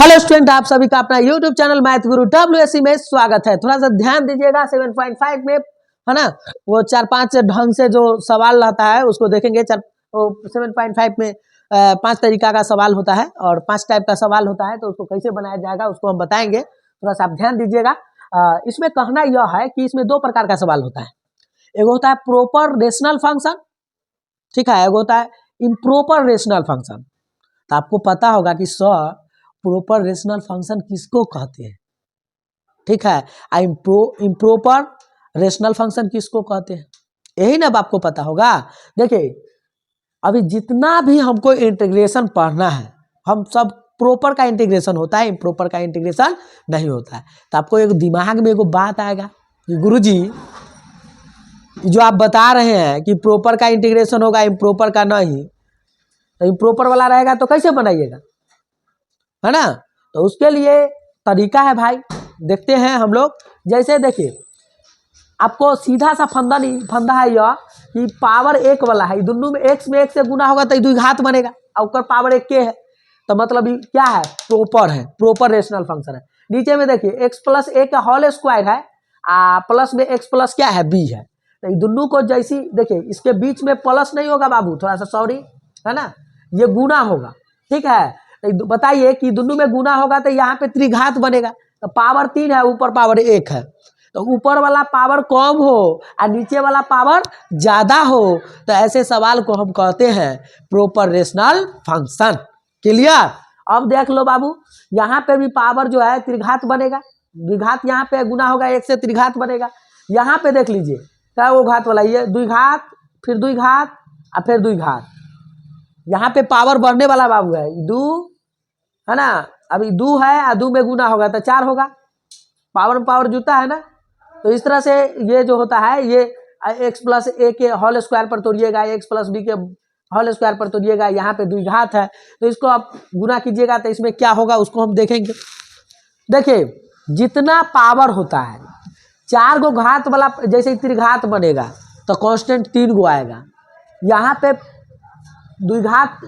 Hello student, आप सभी का अपना यूट्यूब चैनल मैथ गुरु WSC में स्वागत है। थोड़ा सा ध्यान दीजिएगा 7.5 में, है ना, वो 4-5 ढंग से जो सवाल रहता है उसको देखेंगे। 7.5 में 5 तरीका का सवाल होता है और 5 टाइप का सवाल होता है, तो उसको कैसे बनाया जाएगा उसको हम बताएंगे। थोड़ा सा आप ध्यान दीजिएगा। इसमें कहना यह है कि इसमें 2 प्रकार का सवाल होता है। एक होता है प्रॉपर रेशनल फंक्शन, ठीक है, एक होता है इम्प्रॉपर रेशनल फंक्शन। तो आपको पता होगा कि सर प्रॉपर रेशनल फंक्शन किसको कहते हैं, ठीक है, इम्प्रॉपर रेशनल फंक्शन किसको कहते हैं, यही ना आपको पता होगा। देखिए अभी जितना भी हमको इंटीग्रेशन पढ़ना है, हम सब प्रॉपर का इंटीग्रेशन होता है, इम्प्रॉपर का इंटीग्रेशन नहीं होता है। तो आपको एक दिमाग में एक बात आएगा कि गुरुजी जो आप बता रहे हैं कि प्रॉपर का इंटीग्रेशन होगा, इम्प्रॉपर का नहीं, तो इम्प्रॉपर वाला रहेगा तो कैसे बनाइएगा, है ना। तो उसके लिए तरीका है भाई, देखते हैं हम लोग। जैसे देखिए आपको सीधा सा फंदा है यह कि पावर 1 वाला है, दोनों में x में 1 से गुना होगा तो द्विघात बनेगा और ऊपर पावर 1 के है, तो मतलब क्या है, प्रॉपर है, प्रॉपर रेशनल फंक्शन है। नीचे में देखिए x प्लस a का होल स्क्वायर है, प्लस में x प्लस क्या है b है, तो दोनों को जैसी देखिए इसके बीच में प्लस नहीं होगा बाबू, थोड़ा सा सॉरी, है ना, ये गुना होगा, ठीक है। तो बताइए कि दोनों में गुना होगा तो यहाँ पे त्रिघात बनेगा, तो पावर 3 है, ऊपर पावर 1 है, तो ऊपर वाला पावर कम हो और नीचे वाला पावर ज्यादा हो, तो ऐसे सवाल को हम कहते हैं प्रॉपर रेशनल फंक्शन। क्लियर। अब देख लो बाबू, यहाँ पे भी पावर जो है त्रिघात बनेगा, द्विघात यहाँ पे गुना होगा 1 से, त्रिघात बनेगा। यहाँ पे देख लीजिए क्या वो घात वाला, ये द्विघात, फिर द्विघात और फिर द्विघात। यहाँ पे पावर बढ़ने वाला बाबू है, 2, है ना, अभी 2 है और 2 में गुना होगा तो 4 होगा, पावर में पावर जुड़ता है ना। तो इस तरह से ये जो होता है, ये x प्लस a के होल स्क्वायर पर तोड़िएगा, x प्लस b के होल स्क्वायर पर तोड़िएगा, यहाँ पे द्विघात है तो इसको आप गुना कीजिएगा तो इसमें क्या होगा उसको हम देखेंगे। देखिए जितना पावर होता है, 4 गो घात वाला जैसे त्रिघात बनेगा तो कांस्टेंट 3 गो आएगा, यहाँ पे द्विघात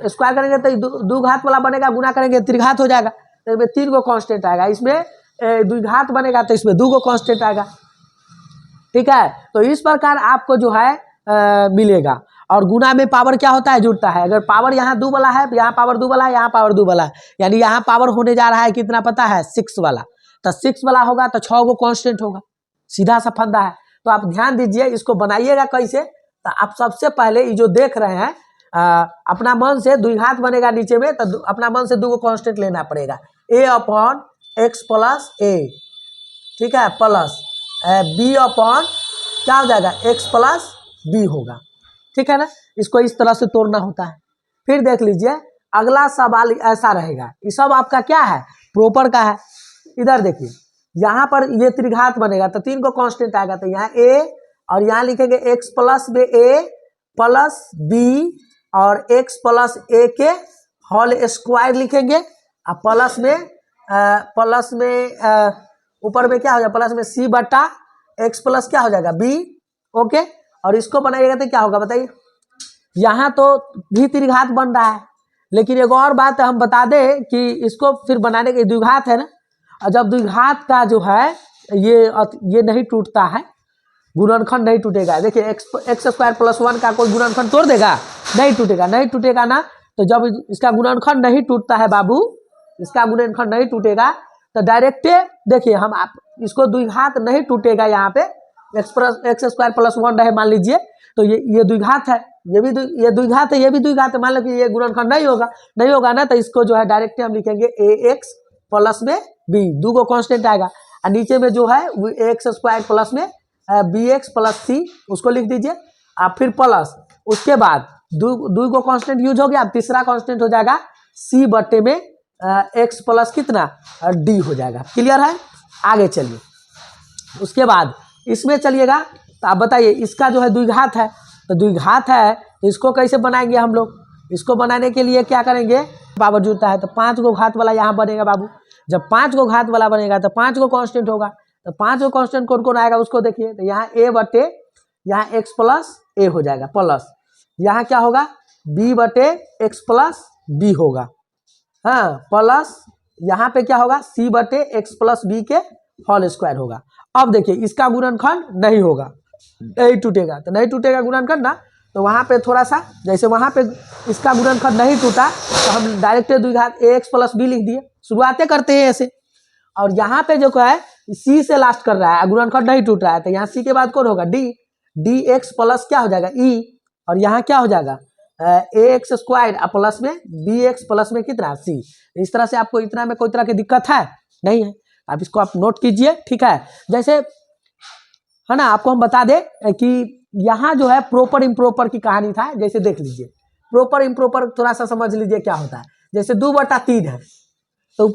स्क्वायर करेंगे तो 2 घात वाला बनेगा, गुना करेंगे त्रिघात हो जाएगा, तो इसमें 3 गो कांस्टेंट आएगा, इसमें द्विघात बनेगा तो इसमें 2 गो कांस्टेंट आएगा, ठीक है। तो इस प्रकार आपको जो है मिलेगा। और गुना में पावर क्या होता है, जुड़ता है। अगर पावर यहाँ 2 वाला है, यहाँ पावर 2 वाला है, यहाँ पावर 2 वाला है, यानी यहाँ पावर होने जा रहा है कितना पता है, 6 वाला, तो 6 वाला होगा तो 6 गो कांस्टेंट होगा, सीधा सा फंदा है। तो आप ध्यान दीजिए, इसको बनाइएगा कैसे। तो आप सबसे पहले ये जो देख रहे हैं अपना मन से द्विघात बनेगा नीचे में, तो अपना मन से 2 गो कांस्टेंट लेना पड़ेगा, a upon x plus a, ठीक है, प्लस b अपॉन क्या हो जाएगा, x प्लस b होगा, ठीक है ना। इसको इस तरह से तोड़ना होता है। फिर देख लीजिए अगला सवाल ऐसा रहेगा, ये सब आपका क्या है, प्रॉपर का है। इधर देखिए यहाँ पर ये त्रिघात बनेगा तो 3 को कांस्टेंट आएगा, तो यहाँ a और यहाँ लिखेंगे x प्लस में a प्लस b और x प्लस a के होल स्क्वायर लिखेंगे, और प्लस में ऊपर में क्या हो जाएगा, प्लस में c बटा x प्लस क्या हो जाएगा b, ओके। और इसको बनाइएगा तो क्या होगा बताइए, यहाँ तो भी त्रिघात बन रहा है, लेकिन एक और बात हम बता दें कि इसको फिर बनाने के द्विघात है ना, और जब द्विघात का जो है ये नहीं टूटता है, गुणनखंड नहीं टूटेगा। देखिए एक्स स्क्वायर प्लस 1 का कोई गुणनखंड तोड़ देगा, नहीं टूटेगा, नहीं टूटेगा ना। तो जब इसका गुणनखंड नहीं टूटता है बाबू, इसका गुणनखंड नहीं टूटेगा तो डायरेक्ट देखिए हम आप इसको द्विघात नहीं टूटेगा, यहाँ पे एक्स स्क्वायर प्लस 1 रहे मान लीजिए, तो ये द्विघात है, ये द्विघात है, ये भी द्विघात है, मान लो कि ये गुणनखंड नहीं होगा ना, तो इसको जो है डायरेक्ट हम लिखेंगे ax प्लस में b, 2 गो कांस्टेंट आएगा, और नीचे में जो है एक्स स्क्वायर प्लस में bx प्लस c, उसको लिख दीजिए, और फिर प्लस उसके बाद 2 गो कांस्टेंट यूज हो गया, तीसरा कांस्टेंट हो जाएगा c बटे में x प्लस कितना d हो जाएगा। क्लियर है। आगे चलिए, उसके बाद इसमें चलिएगा, तो आप बताइए इसका जो है द्विघात है, तो द्विघात है तो इसको कैसे बनाएंगे हम लोग। इसको बनाने के लिए क्या करेंगे, पावर जुड़ता है तो 5 गो घात वाला यहाँ बनेगा बाबू। जब 5 गो घात वाला बनेगा तो 5 गो कांस्टेंट होगा, तो 5 गो कांस्टेंट कौन कौन आएगा उसको देखिए। तो यहाँ a बटे यहाँ x प्लस a हो जाएगा, प्लस यहाँ क्या होगा b बटे x प्लस b होगा, हाँ, प्लस यहाँ पे क्या होगा, c बटे एक्स प्लस बी के होल स्क्वायर होगा। अब देखिए इसका गुणनखंड नहीं होगा, नहीं टूटेगा, तो नहीं टूटेगा गुणनखंड ना, तो वहाँ पे थोड़ा सा जैसे वहाँ पे इसका गुणनखंड नहीं टूटा तो हम डायरेक्ट द्विघात ए एक्स प्लस बी लिख दिए, शुरुआतें करते हैं ऐसे। और यहाँ पे जो है सी से लास्ट कर रहा है, गुणनखंड नहीं टूट रहा है, तो यहाँ सी के बाद कौन होगा, डी एक्स प्लस क्या हो जाएगा ई, और यहाँ क्या हो जाएगा ए एक्स स्क्वायर प्लस में बी एक्स प्लस में कितना सी। इस तरह से आपको इतना में कोई तरह की दिक्कत है नहीं है, आप इसको आप नोट कीजिए, ठीक है। जैसे है ना, आपको हम बता दें कि यहाँ जो है प्रॉपर इम्प्रॉपर की कहानी था, जैसे देख लीजिए प्रॉपर इम्प्रॉपर थोड़ा सा समझ लीजिए क्या होता है। जैसे 2/3 है तो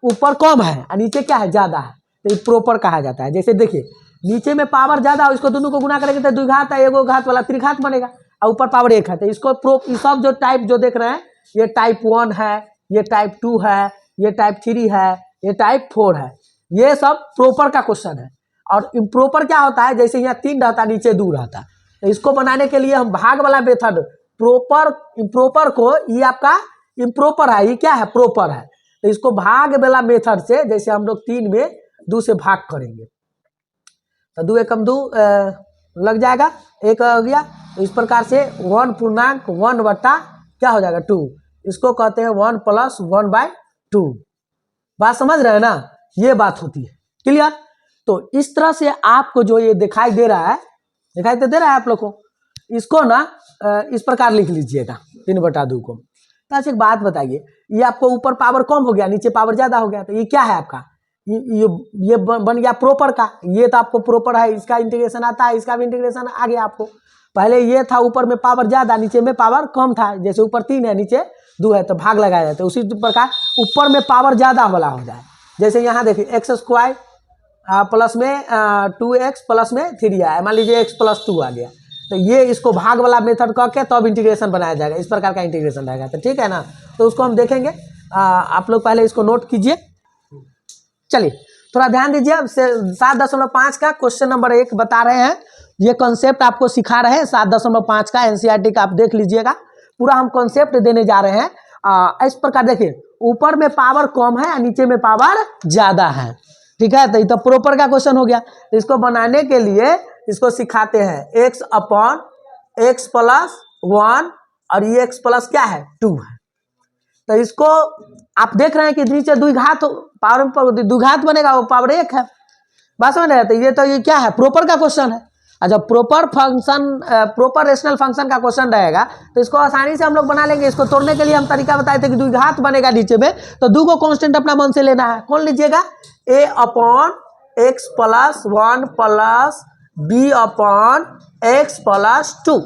ऊपर कम है और नीचे क्या है ज्यादा है, तो ये प्रॉपर कहा जाता है। जैसे देखिए नीचे में पावर ज्यादा हो, इसको दोनों को गुना करेंगे तो द्विघात है, एगो घात वाला त्रिघात बनेगा, और ऊपर पावर 1 है, तो इसको सब जो टाइप जो देख रहे हैं ये टाइप 1 है, ये टाइप 2 है, ये टाइप 3 है, ये टाइप 4 है, ये सब प्रॉपर का क्वेश्चन है। और इम्प्रॉपर क्या होता है, जैसे यहाँ 3 रहता नीचे 2 रहता, तो इसको बनाने के लिए हम भाग वाला मेथड प्रॉपर इम्प्रॉपर को, ये आपका इम्प्रॉपर है, ये क्या है प्रॉपर है, तो इसको भाग वाला मेथड से जैसे हम लोग 3 में 2 से भाग करेंगे तो 2 एकम 2 लग जाएगा, 1 हो गया। तो इस प्रकार से 1.1 बटा क्या हो जाएगा 2, इसको कहते हैं 1 + 1/2। बात समझ रहे हैं ना, ये बात होती है, क्लियर। तो इस तरह से आपको जो ये दिखाई दे रहा है, दिखाई तो दे रहा है आप लोग को, इसको ना इस प्रकार लिख लीजिएगा 3/2 को। तो अच्छा एक बात बताइए, ये आपको ऊपर पावर कम हो गया, नीचे पावर ज्यादा हो गया, तो ये क्या है आपका, ये बन गया प्रॉपर का। ये तो आपको प्रॉपर है, इसका इंटीग्रेशन आता है, इसका भी इंटीग्रेशन आ गया आपको। पहले ये था ऊपर में पावर ज्यादा नीचे में पावर कम था, जैसे ऊपर 3 है नीचे 2 है तो भाग लगाया जाता है, उसी प्रकार ऊपर में पावर ज्यादा वाला हो जाए। जैसे यहाँ देखिए एक्स स्क्वायर प्लस में 2x प्लस में 3 आया, मान लीजिए x + 2 आ गया, तो ये इसको भाग वाला मेथड करके तब इंटीग्रेशन बनाया जाएगा, इस प्रकार का इंटीग्रेशन रहेगा, तो ठीक है ना। तो उसको हम देखेंगे, आप लोग पहले इसको नोट कीजिए। चलिए थोड़ा ध्यान दीजिए, 7.5 का क्वेश्चन नंबर 1 बता रहे हैं, ये कॉन्सेप्ट आपको सिखा रहे हैं 7.5 का एनसीईआरटी का, आप देख लीजिएगा पूरा हम कॉन्सेप्ट देने जा रहे हैं। इस प्रकार देखिए ऊपर में पावर कम है और नीचे में पावर ज्यादा है, ठीक है, तो ये तो प्रॉपर का क्वेश्चन हो गया। तो इसको बनाने के लिए इसको सिखाते हैं x/x + 1 और ये x प्लस क्या है 2 है, तो इसको आप देख रहे हैं कि नीचे द्विघात पावर में द्विघात बनेगा, वो पावर 1 है, बात समझ रहे हैं। तो ये क्या है प्रॉपर का क्वेश्चन है, और जब proper function proper rational function का क्वेश्चन रहेगा तो इसको आसानी से हम लोग बना लेंगे। इसको तोड़ने के लिए हम तरीका बताए थे कि द्विघात बनेगा नीचे में, तो 2 को कांस्टेंट अपना मन से लेना है, कौन लीजिएगा a/x + 1 + b/x + 2,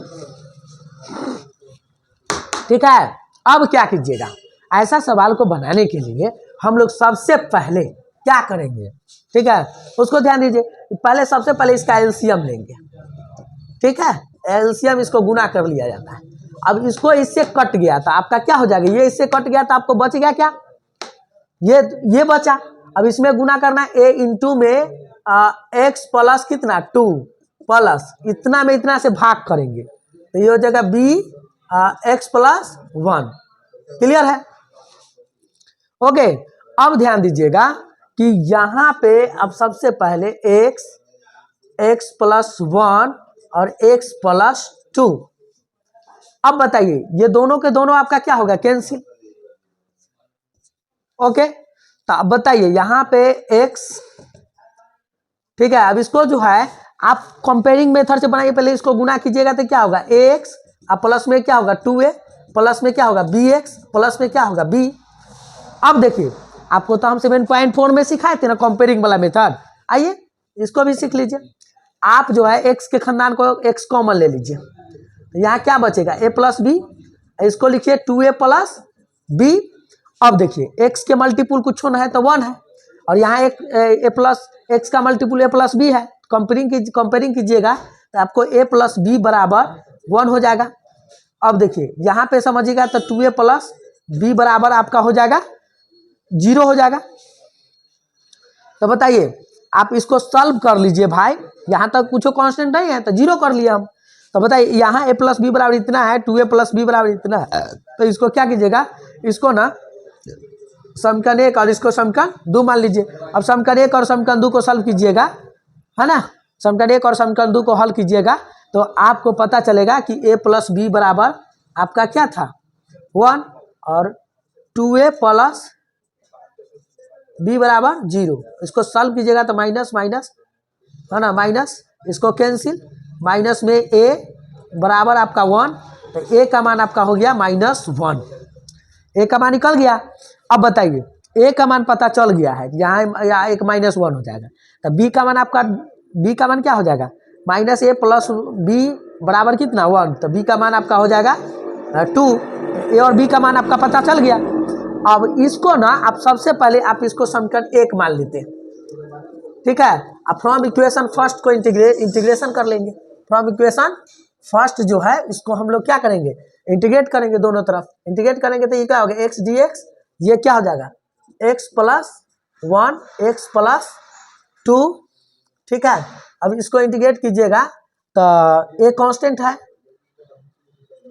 ठीक है। अब क्या कीजिएगा, ऐसा सवाल को बनाने के लिए हम लोग सबसे पहले क्या करेंगे, ठीक है, उसको ध्यान दीजिए। पहले सबसे पहले इसका एलसीएम लेंगे, ठीक है, एलसीएम इसको गुना कर लिया जाता है। अब इसको इससे कट गया था आपका क्या हो जाएगा, ये इससे कट गया था, आपको बच गया क्या, ये बचा। अब इसमें गुना करना है, a इंटू में x प्लस कितना 2 प्लस इतना में इतना से भाग करेंगे, तो ये हो जाएगा b x + 1, क्लियर है, ओके। अब ध्यान दीजिएगा कि यहाँ पे अब सबसे पहले x + 1 और x + 2, अब बताइए ये दोनों के दोनों आपका क्या होगा कैंसिल, ओके। तो अब बताइए यहाँ पे x, ठीक है, अब इसको जो है आप कंपेयरिंग मेथड से बनाइए, पहले इसको गुना कीजिएगा तो क्या होगा ax, अब प्लस में क्या होगा 2a, प्लस में क्या होगा bx, प्लस में क्या होगा b। अब देखिए आपको तो हम 7.4 में सिखाए थे ना कंपेयरिंग वाला मेथड, आइए इसको भी सीख लीजिए। आप जो है x के खानदान को x कॉमन ले लीजिए, तो यहाँ क्या बचेगा a + b, इसको लिखिए 2a + b। अब देखिए x के मल्टीपुल कुछ ना है तो 1 है, और यहाँ एक a प्लस x का मल्टीपुल a + b है, कंपेयरिंग कीजिएगा तो आपको a + b = 1 हो जाएगा। अब देखिए यहाँ पे समझिएगा तो 2a + b बराबर आपका हो जाएगा 0 हो जाएगा। तो बताइए आप इसको सॉल्व कर लीजिए भाई, यहाँ तक कुछ कांस्टेंट नहीं है तो 0 कर लिया हम। तो बताइए यहाँ a + b बराबर इतना है, 2a + b बराबर इतना है, तो इसको क्या कीजिएगा, इसको ना समीकरण 1 और इसको समीकरण 2 मान लीजिए। अब समीकरण 1 और समीकरण 2 को सॉल्व कीजिएगा, है ना। समीकरण 1 और समीकरण 2 को हल कीजिएगा तो आपको पता चलेगा कि a प्लस बी बराबर आपका क्या था 1 और 2a प्लस बी बराबर 0। इसको सॉल्व कीजिएगा तो माइनस माइनस, है ना, माइनस, इसको कैंसिल, माइनस में a बराबर आपका 1, तो a का मान आपका हो गया -1। a का मान निकल गया। अब बताइए a का मान पता चल गया है, यहाँ एक -1 हो जाएगा, तो b का मान आपका, b का मान क्या हो जाएगा -a प्लस b बराबर कितना 1, तो b का मान आपका हो जाएगा 2। a और b का मान आपका पता चल गया। अब इसको ना आप सबसे पहले आप इसको समीकरण 1 मान लेते हैं, ठीक है। अब फ्रॉम इक्वेशन फर्स्ट को इंटीग्रेशन कर लेंगे। फ्रॉम इक्वेशन फर्स्ट जो है इसको हम लोग क्या करेंगे, इंटीग्रेट करेंगे दोनों तरफ। इंटीग्रेट करेंगे तो ये क्या होगा x dx, ये क्या हो जाएगा x प्लस 1 x प्लस 2, ठीक है। अब इसको इंटीग्रेट कीजिएगा तो a कांस्टेंट है,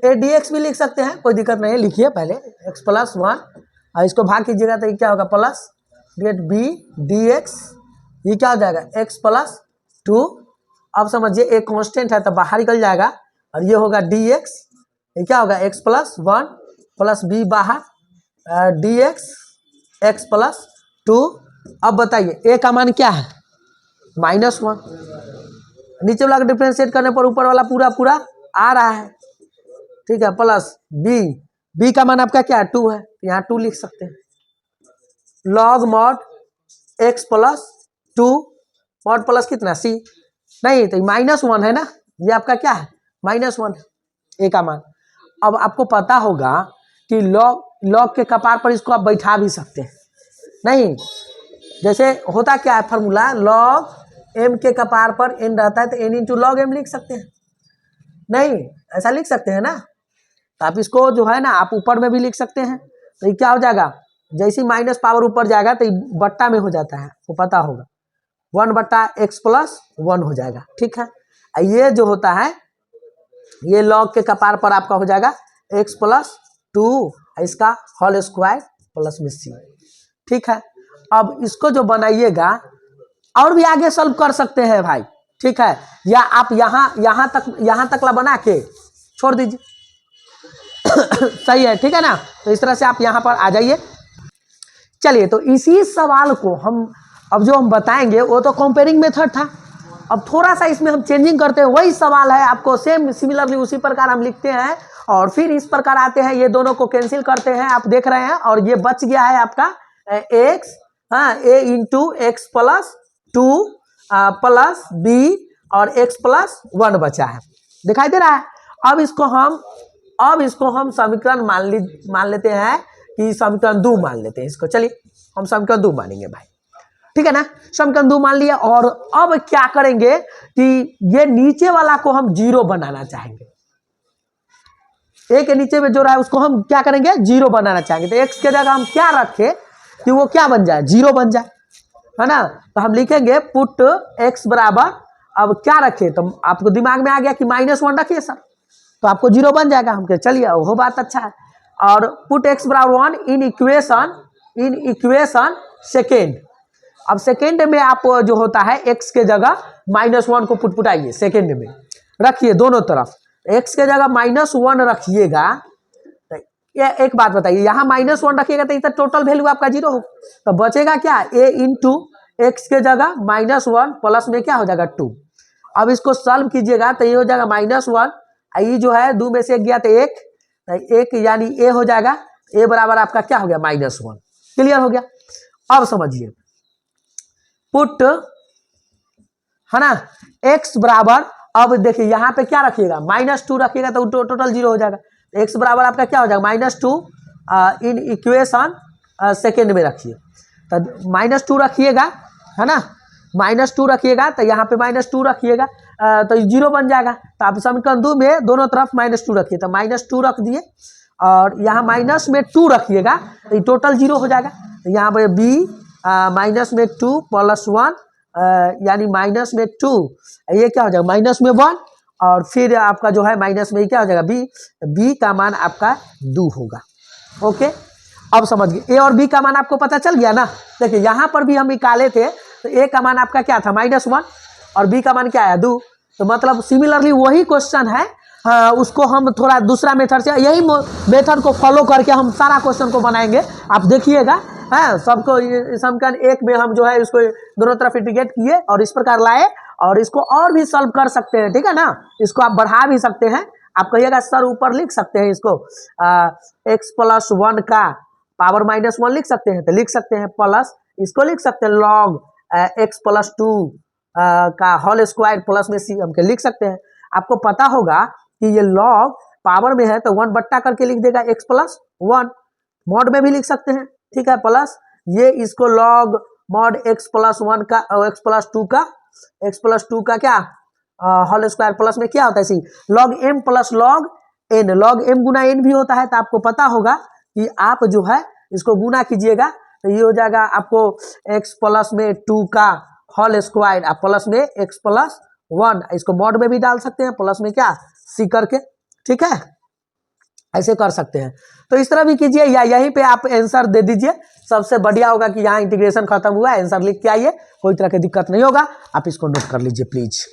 a dx भी लिख सकते हैं, कोई दिक्कत नहीं है, लिखिए पहले x प्लस 1 और इसको भाग कीजिएगा तो ये क्या होगा प्लस गेट b dx, ये क्या हो जाएगा x प्लस 2। अब समझिए एक कांस्टेंट है तो बाहर निकल जाएगा और ये होगा dx, ये क्या होगा x प्लस 1 प्लस b बाहर dx x प्लस 2। अब बताइए a का मान क्या है -1, नीचे वाला डिफरेंशिएट करने पर ऊपर वाला पूरा पूरा आ रहा है, ठीक है, प्लस b का मान आपका क्या है 2 है, यहाँ 2 लिख सकते हैं। Log mod x plus 2 mod plus कितना c, नहीं तो -1 है ना, ये आपका क्या है -1 a का मान। अब आपको पता होगा कि लॉग के कपार पर इसको आप बैठा भी सकते हैं, नहीं जैसे होता क्या है फार्मूला, लॉग m के कपार पर n रहता है तो n इंटू लॉग m लिख सकते हैं, नहीं ऐसा लिख सकते हैं ना। तो आप इसको जो है ना आप ऊपर में भी लिख सकते हैं, तो ये क्या हो जाएगा जैसे माइनस पावर ऊपर जाएगा तो बट्टा में हो जाता है, वो पता होगा 1/x प्लस 1 हो जाएगा, ठीक है। ये जो होता है ये लॉग के कपार पर आपका हो जाएगा x प्लस 2 इसका होल स्क्वायर प्लस में c, ठीक है। अब इसको जो बनाइएगा और भी आगे सॉल्व कर सकते हैं भाई, ठीक है, या आप यहाँ तक ला बना के छोड़ दीजिए सही है, ठीक है ना। तो इस तरह से आप यहाँ पर आ जाइए। चलिए तो इसी सवाल को अब जो हम बताएंगे वो तो कंपेयरिंग मेथड था, अब थोड़ा सा इसमें हम चेंजिंग करते हैं, वही सवाल है आपको सेम सिमिलरली उसी प्रकार हम लिखते हैं और फिर इस प्रकार आते हैं, ये दोनों को कैंसिल करते हैं, आप देख रहे हैं, और ये बच गया है आपका x, हाँ a into x plus 2 plus b और x प्लस 1 बचा है, दिखाई दे रहा है। अब इसको हम समीकरण मान लेते हैं कि समीकरण 2 मान लेते हैं इसको। चलिए हम समीकरण 2 मानेंगे भाई, ठीक है ना, समीकरण 2 मान लिया। और अब क्या करेंगे कि ये नीचे वाला को हम 0 बनाना चाहेंगे, a के नीचे में जो रहा है उसको हम क्या करेंगे 0 बनाना चाहेंगे, तो x के जगह हम क्या रखें कि वो क्या बन जाए 0 बन जाए, है ना। तो हम लिखेंगे पुट x बराबर, अब क्या रखें, तो आपको दिमाग में आ गया कि -1 रखिए सर, तो आपको 0 बन जाएगा। हम कह चलिए वो बात अच्छा है। और पुट x बराबर 1 इन इक्वेशन सेकेंड। अब सेकेंड में आप जो होता है x के जगह -1 को पुटाइए, सेकेंड में रखिए दोनों तरफ, x के जगह -1 रखिएगा। ये एक बात बताइए, यहाँ -1 रखिएगा तो टोटल वैल्यू आपका 0 हो, तो बचेगा क्या a इंटू एक्स के जगह -1 प्लस में क्या हो जाएगा 2। अब इसको सॉल्व कीजिएगा तो ये हो जाएगा -1, ये जो है 2 में से 1 गया तो 1 यानी a हो जाएगा, a बराबर आपका क्या हो गया -1। क्लियर हो गया। अब समझिए पुट, है ना, x बराबर, अब देखिए यहाँ पे क्या रखिएगा -2 रखिएगा तो टोटल 0 हो जाएगा, x बराबर आपका क्या हो जाएगा -2 इन इक्वेशन सेकेंड में रखिए, तो -2 रखिएगा, है ना, -2 रखिएगा तो यहाँ पे -2 रखिएगा तो 0 बन जाएगा। तो आप समीकरण 2 में दोनों तरफ -2 रखिए, तो -2 रख दिए और यहाँ माइनस में 2 रखिएगा तो टोटल 0 हो जाएगा। तो यहाँ पे b -2 प्लस 1 यानी -2, ये क्या हो जाएगा -1 और फिर आपका जो है माइनस में क्या हो जाएगा b का मान आपका 2 होगा। ओके, अब समझिए, ए और बी का मान आपको पता चल गया ना। देखिए यहाँ पर भी हम निकाले थे, तो ए का मान आपका क्या था -1 और बी का मान क्या है 2। तो मतलब सिमिलरली वही क्वेश्चन है, उसको हम थोड़ा दूसरा मेथड से, यही मेथड को फॉलो करके हम सारा क्वेश्चन को बनाएंगे। आप देखिएगा, है सबको समीकरण 1 में हम जो है इसको दोनों तरफ इंटीग्रेट किए और इस प्रकार लाए, और इसको और भी सॉल्व कर सकते हैं, ठीक है ना। इसको आप बढ़ा भी सकते हैं, आप कहिएगा सर ऊपर लिख सकते हैं इसको x+1 का पावर -1 लिख सकते हैं, तो लिख सकते हैं, प्लस इसको लिख सकते हैं log x+2 का होल स्क्वायर प्लस में सी हम के लिख सकते हैं। आपको पता होगा कि ये log पावर में है तो 1 बट्टा करके लिख देगा x+1, मॉड में भी लिख सकते हैं, ठीक है, प्लस ये इसको log mod x+1 का x+2 का क्या होल स्क्वायर प्लस में क्या होता है, log m plus log n, log m गुना n भी होता है। तो आपको पता होगा कि आप जो है इसको गुना कीजिएगा तो ये हो जाएगा आपको x प्लस में 2 का होल स्क्वायर प्लस में x+1, इसको मॉड में भी डाल सकते हैं, प्लस में क्या सी करके, ठीक है, ऐसे कर सकते हैं। तो इस तरह भी कीजिए, या यहीं पे आप आंसर दे दीजिए, सबसे बढ़िया होगा कि यहाँ इंटीग्रेशन खत्म हुआ है, आंसर लिख के आइए, कोई तरह की दिक्कत नहीं होगा। आप इसको नोट कर लीजिए प्लीज।